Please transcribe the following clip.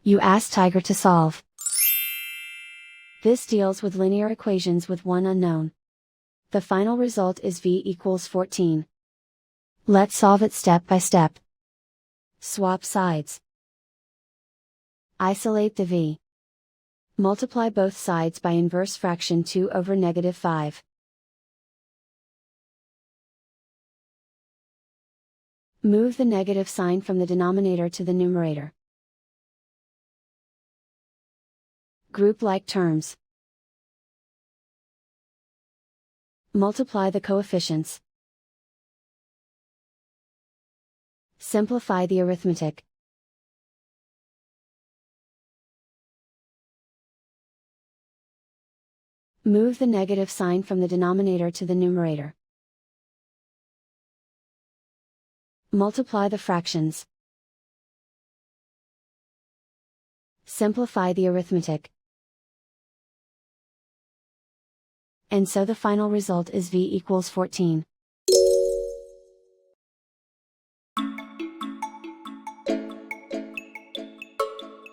You ask Tiger to solve. This deals with linear equations with one unknown. The final result is v equals 14. Let's solve it step by step. Swap sides. Isolate the v. Multiply both sides by inverse fraction 2 over -5. Move the negative sign from the denominator to the numerator. Group like terms. Multiply the coefficients. Simplify the arithmetic. Move the negative sign from the denominator to the numerator. Multiply the fractions. Simplify the arithmetic. And so the final result is v equals 14.